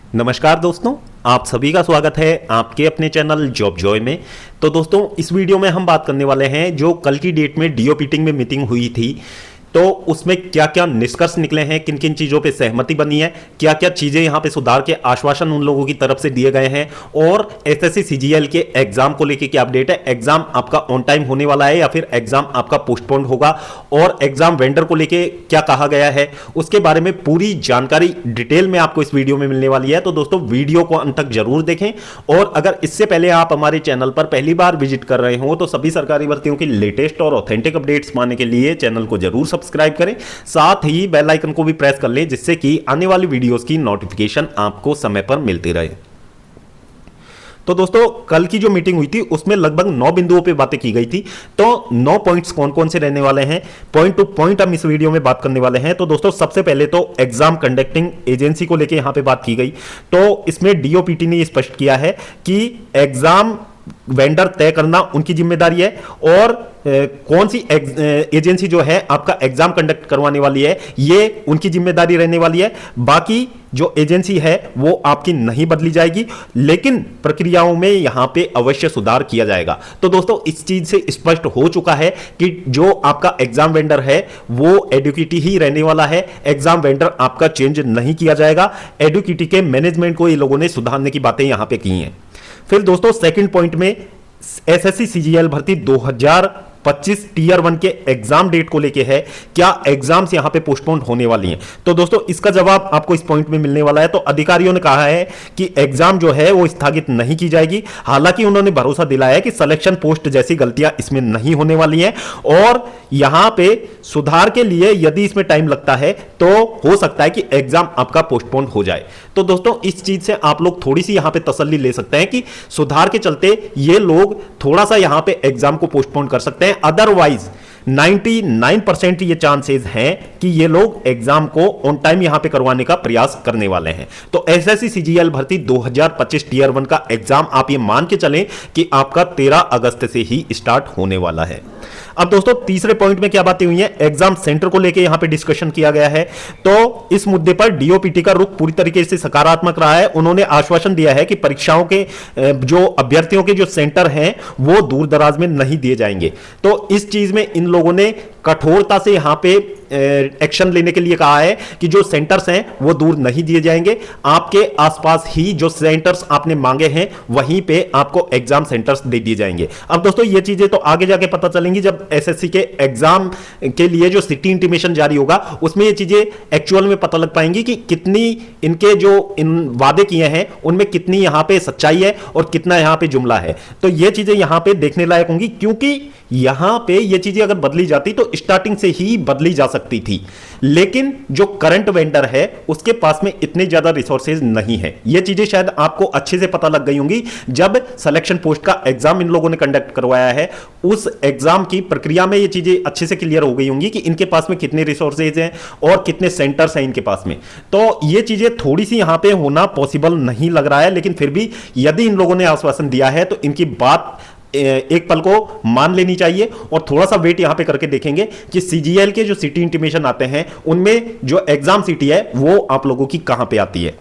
नमस्कार दोस्तों, आप सभी का स्वागत है आपके अपने चैनल जॉब जॉय में। तो दोस्तों, इस वीडियो में हम बात करने वाले हैं जो कल की डेट में डीओपीटी में मीटिंग हुई थी, तो उसमें क्या क्या निष्कर्ष निकले हैं, किन किन चीज़ों पे सहमति बनी है, क्या क्या चीज़ें यहाँ पे सुधार के आश्वासन उन लोगों की तरफ से दिए गए हैं, और एसएससी सीजीएल के एग्जाम को लेके क्या अपडेट है, एग्जाम आपका ऑन टाइम होने वाला है या फिर एग्जाम आपका पोस्टपोन होगा, और एग्जाम वेंडर को लेके क्या कहा गया है, उसके बारे में पूरी जानकारी डिटेल में आपको इस वीडियो में मिलने वाली है। तो दोस्तों, वीडियो को अंत तक जरूर देखें, और अगर इससे पहले आप हमारे चैनल पर पहली बार विजिट कर रहे हो तो सभी सरकारी भर्तियों की लेटेस्ट और ऑथेंटिक अपडेट्स पाने के लिए चैनल को जरूर सब्सक्राइब करें, साथ ही बेल आइकन को भी प्रेस कर लें जिससे कि आने वाली वीडियोस की नोटिफिकेशन आपको समय पर मिलती रहे। तो दोस्तों, कल की जो मीटिंग हुई थी उसमें लगभग 9 बिंदुओं पे बातें की गई थी। तो 9 पॉइंट्स कौन कौन से रहने वाले हैं, पॉइंट टू पॉइंट हम इस वीडियो में बात करने वाले हैं। तो दोस्तों, सबसे पहले तो एग्जाम कंडक्टिंग एजेंसी को लेके यहां पे बात की गई। तो इसमें डीओपीटी ने स्पष्ट किया है कि एग्जाम वेंडर तय करना उनकी जिम्मेदारी है, और कौन सी एजेंसी जो है आपका एग्जाम कंडक्ट करवाने वाली है ये उनकी जिम्मेदारी रहने वाली है। बाकी जो एजेंसी है वो आपकी नहीं बदली जाएगी, लेकिन प्रक्रियाओं में यहां पे अवश्य सुधार किया जाएगा। तो दोस्तों, इस चीज से स्पष्ट हो चुका है कि जो आपका एग्जाम वेंडर है वो एडुकेटी ही रहने वाला है, एग्जाम वेंडर आपका चेंज नहीं किया जाएगा। एडुकेटी के मैनेजमेंट को ये लोगों ने सुधारने की बातें यहां पे की हैं। फिर दोस्तों, सेकंड पॉइंट में एसएससी सीजीएल भर्ती 2025 टीयर 1 के एग्जाम डेट को लेके है, क्या एग्जाम्स यहां पे पोस्टपोन होने वाली हैं। तो दोस्तों, इसका जवाब आपको इस पॉइंट में मिलने वाला है। तो अधिकारियों ने कहा है कि एग्जाम जो है वो स्थगित नहीं की जाएगी। हालांकि उन्होंने भरोसा दिलाया है कि सिलेक्शन पोस्ट जैसी गलतियां इसमें नहीं होने वाली हैं, और यहां पे सुधार के लिए यदि इसमें टाइम लगता है तो हो सकता है कि एग्जाम आपका पोस्टपोन हो जाए। तो दोस्तों, इस चीज से आप लोग थोड़ी सी यहां पे तसल्ली ले सकते हैं कि सुधार के चलते ये लोग थोड़ा सा यहां पे एग्जाम को पोस्टपोन कर सकते हैं। अदरवाइज 99% ये चांसेस हैं कि ये लोग एग्जाम को ऑन टाइम यहां पे करवाने का प्रयास करने वाले हैं। तो एसएससी सीजीएल भर्ती 2025 टीयर 1 का एग्जाम आप ये मान के चलें कि आपका 13 अगस्त से ही स्टार्ट होने वाला है। अब दोस्तों, तीसरे पॉइंट में क्या बातें हुई हैं, एग्जाम सेंटर को लेके यहां पे डिस्कशन किया गया है। तो इस मुद्दे पर डीओपीटी का रुख पूरी तरीके से सकारात्मक रहा है। उन्होंने आश्वासन दिया है कि परीक्षाओं के जो अभ्यर्थियों के जो सेंटर हैं वो दूर दराज में नहीं दिए जाएंगे। तो इस चीज में इन लोगों ने कठोरता से यहां पे एक्शन लेने के लिए कहा है कि जो सेंटर्स हैं वो दूर नहीं दिए जाएंगे, आपके आसपास ही जो सेंटर्स आपने मांगे हैं वहीं पे आपको एग्जाम सेंटर्स दे दिए जाएंगे। अब दोस्तों, ये चीजें तो आगे जाके पता चलेंगी जब एसएससी के एग्जाम के लिए जो सिटी इंटीमेशन जारी होगा उसमें ये चीजें एक्चुअल में पता लग पाएंगी कि कितनी इनके जो इन वादे किए हैं उनमें कितनी यहां पे सच्चाई है और कितना यहां पे जुमला है। तो ये चीजें यहां पे देखने लायक होंगी, क्योंकि यहां पे ये चीजें अगर बदली जाती तो स्टार्टिंग से ही बदली जा सकती थी, लेकिन जो करंट वेंडर है उसके पास में इतने ज्यादा रिसोर्सेज नहीं है। ये चीजें शायद आपको अच्छे से पता लग गई होंगी जब सिलेक्शन पोस्ट का एग्जाम इन लोगों ने कंडक्ट करवाया है। उस एग्जाम की प्रक्रिया में ये चीजें अच्छे से क्लियर हो गई होंगी कि इनके पास में कितने रिसोर्सेज हैं और कितने सेंटर्स हैं इनके पास में। तो ये चीजें थोड़ी सी यहां पे होना पॉसिबल नहीं लग रहा है, लेकिन फिर भी यदि इन लोगों ने आश्वासन दिया है तो इनकी बात एक पल को मान लेनी चाहिए, और थोड़ा सा वेट यहां पे करके देखेंगे कि सीजीएल के जो सिटी इंटीमेशन आते हैं उनमें जो एग्जाम सिटी है वो आप लोगों की कहां पे आती है।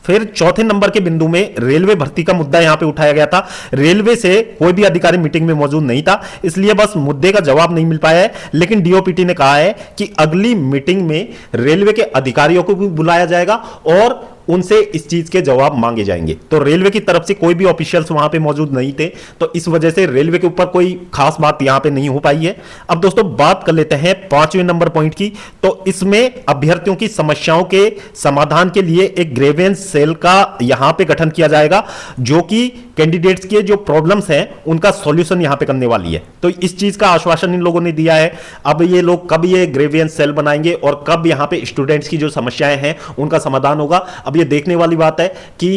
फिर चौथे नंबर के बिंदु में रेलवे भर्ती का मुद्दा यहां पे उठाया गया था। रेलवे से कोई भी अधिकारी मीटिंग में मौजूद नहीं था, इसलिए बस मुद्दे का जवाब नहीं मिल पाया है, लेकिन डीओपीटी ने कहा है कि अगली मीटिंग में रेलवे के अधिकारियों को भी बुलाया जाएगा और उनसे इस चीज के जवाब मांगे जाएंगे। तो रेलवे की तरफ से कोई भी ऑफिशियल्स वहां पे मौजूद नहीं थे, तो इस वजह से रेलवे के ऊपर कोई खास बात यहां पे नहीं हो पाई है। अब दोस्तों, बात कर लेते हैं 5वें नंबर पॉइंट की। तो इसमें अभ्यर्थियों की समस्याओं के समाधान के लिए एक ग्रेवेंस सेल का यहां पे गठन किया जाएगा, जो कि कैंडिडेट्स के जो प्रॉब्लम्स हैं उनका सॉल्यूशन यहां पे करने वाली है। तो इस चीज का आश्वासन इन लोगों ने दिया है। अब ये लोग कब ये ग्रेवेंस सेल बनाएंगे और कब यहां पे स्टूडेंट्स की जो समस्याएं हैं उनका समाधान होगा, अब ये देखने वाली बात है कि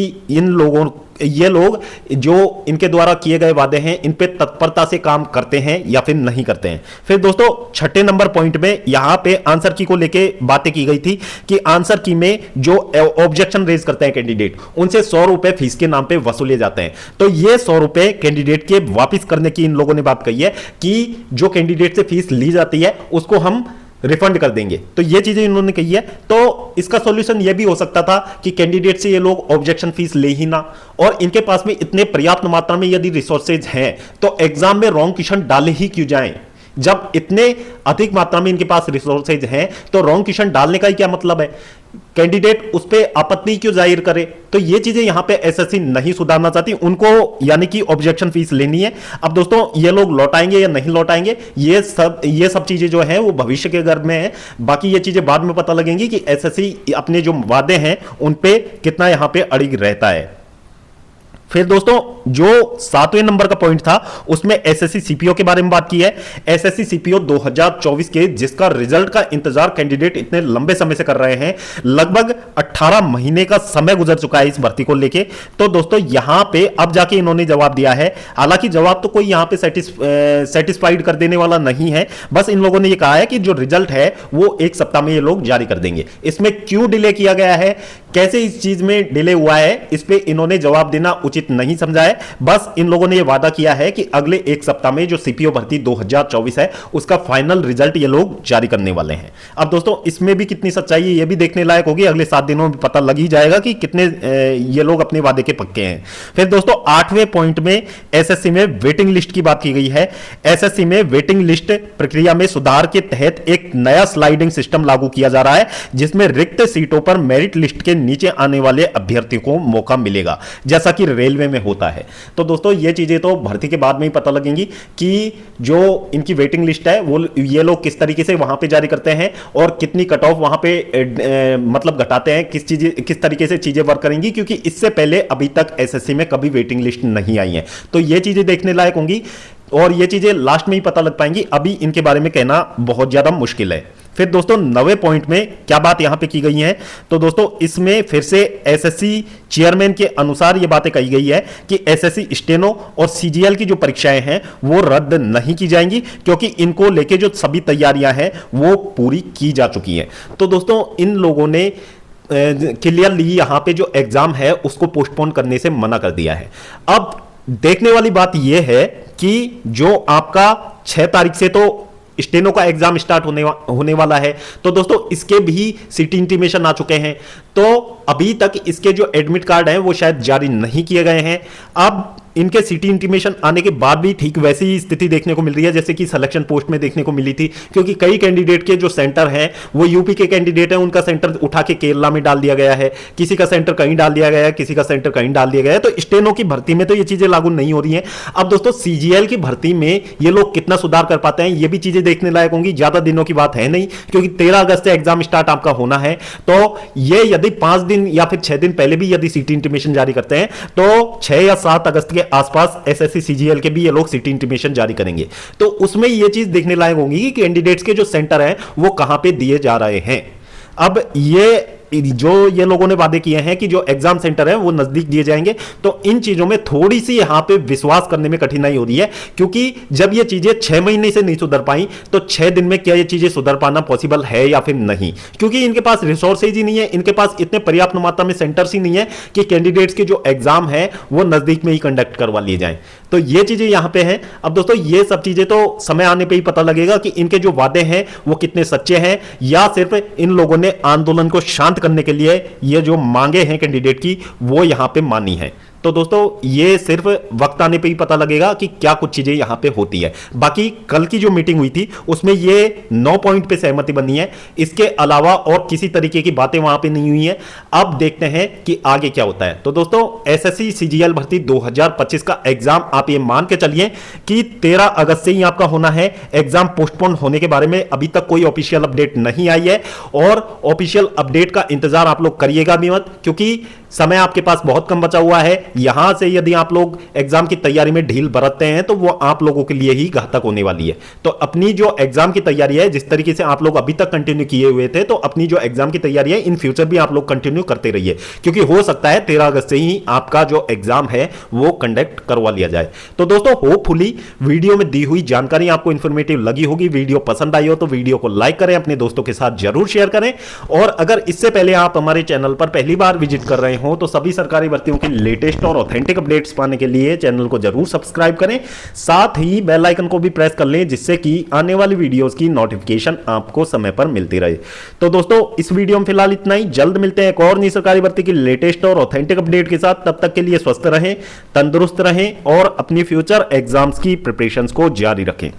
ये लोग जो इनके द्वारा किए गए वादे हैं इन पे तत्परता से काम करते हैं या फिर नहीं करते हैं। फिर दोस्तों, 6ठे नंबर पॉइंट में यहां पे आंसर की को लेके बातें की गई थी कि आंसर की में जो ऑब्जेक्शन रेज करते हैं कैंडिडेट, उनसे 100 रुपए फीस के नाम पे वसूले जाते हैं। तो ये 100 रुपए कैंडिडेट के वापिस करने की इन लोगों ने बात कही है कि जो कैंडिडेट से फीस ली जाती है उसको हम रिफंड कर देंगे। तो ये चीजें इन्होंने कही है। तो इसका सॉल्यूशन ये भी हो सकता था कि कैंडिडेट से ये लोग ऑब्जेक्शन फीस ले ही ना, और इनके पास में इतने पर्याप्त मात्रा में यदि रिसोर्सेज हैं तो एग्जाम में रॉन्ग क्वेश्चन डाले ही क्यों जाएं। जब इतने अधिक मात्रा में इनके पास रिसोर्सेज हैं तो रॉन्ग क्वेश्चन डालने का ही क्या मतलब है, कैंडिडेट उस पर आपत्ति क्यों जाहिर करे। तो ये चीजें यहां पे एसएससी नहीं सुधारना चाहती, उनको यानी कि ऑब्जेक्शन फीस लेनी है। अब दोस्तों ये लोग लौटाएंगे या नहीं लौटाएंगे, ये सब चीजें जो हैं वो भविष्य के गर्भ में है। बाकी ये चीजें बाद में पता लगेंगी कि एसएससी अपने जो वादे हैं उन पे कितना यहां पे अड़िग रहता है। फिर दोस्तों जो 7वें नंबर का पॉइंट था उसमें एसएससी सीपीओ के बारे में बात की है। एसएससी सीपीओ 2024 के जिसका रिजल्ट का इंतजार कैंडिडेट इतने लंबे समय से कर रहे हैं, लगभग 18 महीने का समय गुजर चुका है इस भर्ती को लेके। तो दोस्तों यहां पे अब जाके इन्होंने जवाब दिया है। हालांकि जवाब तो कोई यहां पे सेटिस्फाइड कर देने वाला नहीं है, बस इन लोगों ने ये कहा है कि जो रिजल्ट है वो 1 सप्ताह में ये लोग जारी कर देंगे। इसमें क्यों डिले किया गया है, कैसे इस चीज में डिले हुआ है, इस पे इन्होंने जवाब देना उचित नहीं समझा है। बस इन लोगों ने यह वादा किया है कि अगले 1 सप्ताह में जो सीपीओ भर्ती 2024 है उसका फाइनल रिजल्ट ये लोग जारी करने वाले हैं। अब दोस्तों इसमें भी कितनी सच्चाई है ये भी देखने लायक होगी, अगले 7 दिनों में पता लग ही जाएगा कि कितने ये लोग अपने वादे के पक्के हैं। फिर दोस्तों 8वें पॉइंट में एसएससी में वेटिंग लिस्ट की बात की गई है। एसएससी में वेटिंग लिस्ट प्रक्रिया में सुधार के तहत एक नया स्लाइडिंग सिस्टम लागू किया जा रहा है, जिसमें रिक्त सीटों पर मेरिट लिस्ट के नीचे आने वाले अभ्यर्थियों को मौका मिलेगा, जैसा कि रेलवे में होता है। तो दोस्तों ये चीजें तो भर्ती के बाद में ही पता लगेंगी कि जो इनकी वेटिंग लिस्ट है वो ये लोग किस तरीके से वहां पे जारी करते हैं और कितनी कट ऑफ वहां पे मतलब घटाते हैं, किस तरीके से चीजें वर्क करेंगी, क्योंकि इससे पहले अभी तक एसएससी में कभी वेटिंग लिस्ट नहीं आई है। तो ये चीजें देखने लायक होंगी और ये चीजें लास्ट में ही पता लग पाएंगी, अभी इनके बारे में कहना बहुत ज्यादा मुश्किल है। फिर दोस्तों 9वें पॉइंट में क्या बात यहां पे की गई है, तो दोस्तों इसमें फिर से एसएससी चेयरमैन के अनुसार ये बातें कही गई है कि एसएससी स्टेनो और सीजीएल की जो परीक्षाएं हैं वो रद्द नहीं की जाएंगी, क्योंकि इनको लेके जो सभी तैयारियां हैं वो पूरी की जा चुकी हैं। तो दोस्तों इन लोगों ने क्लियरली यहां पे जो एग्जाम है उसको पोस्टपोन करने से मना कर दिया है। अब देखने वाली बात यह है कि जो आपका 6 तारीख से तो स्टेनो का एग्जाम स्टार्ट होने वाला है, तो दोस्तों इसके भी सिटी इंटीमेशन आ चुके हैं। तो अभी तक इसके जो एडमिट कार्ड हैं वो शायद जारी नहीं किए गए हैं। अब इनके सिटी इंटीमेशन आने के बाद भी ठीक वैसी ही स्थिति देखने को मिल रही है जैसे कि सिलेक्शन पोस्ट में देखने को मिली थी, क्योंकि कई कैंडिडेट के जो सेंटर हैं वो यूपी के कैंडिडेट हैं, उनका सेंटर उठा के केरला में डाल दिया गया है, किसी का सेंटर कहीं डाल दिया गया है, किसी का सेंटर कहीं डाल दिया गया है। तो स्टेनो की भर्ती में तो ये चीजें लागू नहीं हो रही हैं। अब दोस्तों सीजीएल की भर्ती में ये लोग कितना सुधार कर पाते हैं ये भी चीजें देखने लायक होंगी। ज्यादा दिनों की बात है नहीं, क्योंकि 13 अगस्त से एग्जाम स्टार्ट आपका होना है। तो ये यदि 5 दिन या फिर 6 दिन पहले भी यदि सिटी इंटीमेशन जारी करते हैं तो 6 या 7 अगस्त के आसपास एसएससी सीजीएल के भी ये लोग सिटी इंटीमेशन जारी करेंगे। तो उसमें ये चीज देखने लायक होगी कि कैंडिडेट्स के जो सेंटर हैं वो कहां पे दिए जा रहे हैं। अब ये जो ये लोगों ने वादे किए हैं कि जो एग्जाम सेंटर है वो नजदीक दिए जाएंगे, तो इन चीजों में थोड़ी सी यहां पे विश्वास करने में कठिनाई हो रही है, क्योंकि जब ये चीजें 6 महीने से नहीं सुधर पाई तो 6 दिन में क्या ये चीजें सुधर पाना पॉसिबल है या फिर नहीं, क्योंकि इनके पास रिसोर्सेज ही नहीं है, इनके पास इतने पर्याप्त मात्रा में सेंटर्स ही नहीं है कि कैंडिडेट्स के जो एग्जाम है वो नजदीक में ही कंडक्ट करवा लिए जाए। तो ये चीजें यहां पे हैं। अब दोस्तों ये सब चीजें तो समय आने पे ही पता लगेगा कि इनके जो वादे हैं वो कितने सच्चे हैं, या सिर्फ इन लोगों ने आंदोलन को शांत करने के लिए ये जो मांगे हैं कैंडिडेट की वो यहां पे मानी है। तो दोस्तों ये सिर्फ वक्त आने पे ही पता लगेगा कि क्या कुछ चीजें यहां पे होती है। बाकी कल की जो मीटिंग हुई थी उसमें ये 9 पॉइंट पे सहमति बनी है, इसके अलावा और किसी तरीके की बातें वहां पे नहीं हुई है। अब देखते हैं कि आगे क्या होता है। तो दोस्तों एसएससी सीजीएल भर्ती 2025 का एग्जाम आप ये मान के चलिए कि 13 अगस्त से ही आपका होना है। एग्जाम पोस्टपोन होने के बारे में अभी तक कोई ऑफिशियल अपडेट नहीं आई है, और ऑफिशियल अपडेट का इंतजार आप लोग करिएगा भी मत, क्योंकि समय आपके पास बहुत कम बचा हुआ है। यहां से यदि आप लोग एग्जाम की तैयारी में ढील बरतते हैं तो वो आप लोगों के लिए ही घातक होने वाली है। तो अपनी जो एग्जाम की तैयारी है, जिस तरीके से आप लोग अभी तक कंटिन्यू किए हुए थे, तो अपनी जो एग्जाम की तैयारी है इन फ्यूचर भी आप लोग कंटिन्यू करते रहिए, क्योंकि हो सकता है 13 अगस्त से ही आपका जो एग्जाम है वो कंडक्ट करवा लिया जाए। तो दोस्तों होपफुली वीडियो में दी हुई जानकारी आपको इंफॉर्मेटिव लगी होगी। वीडियो पसंद आई हो तो वीडियो को लाइक करें, अपने दोस्तों के साथ जरूर शेयर करें, और अगर इससे पहले आप हमारे चैनल पर पहली बार विजिट कर रहे हो तो सभी सरकारी भर्तियों की लेटेस्ट और ऑथेंटिक अपडेट्स पाने के लिए चैनल को जरूर सब्सक्राइब करें, साथ ही बेल आइकन को भी प्रेस कर लें जिससे कि आने वाली वीडियोस की नोटिफिकेशन आपको समय पर मिलती रहे। तो दोस्तों इस वीडियो में फिलहाल इतना ही, जल्द मिलते हैं एक और नई सरकारी भर्ती की लेटेस्ट और ऑथेंटिक अपडेट के साथ। तब तक के लिए स्वस्थ रहें, तंदुरुस्त रहें और अपनी फ्यूचर एग्जाम्स की प्रिपरेशंस को जारी रखें।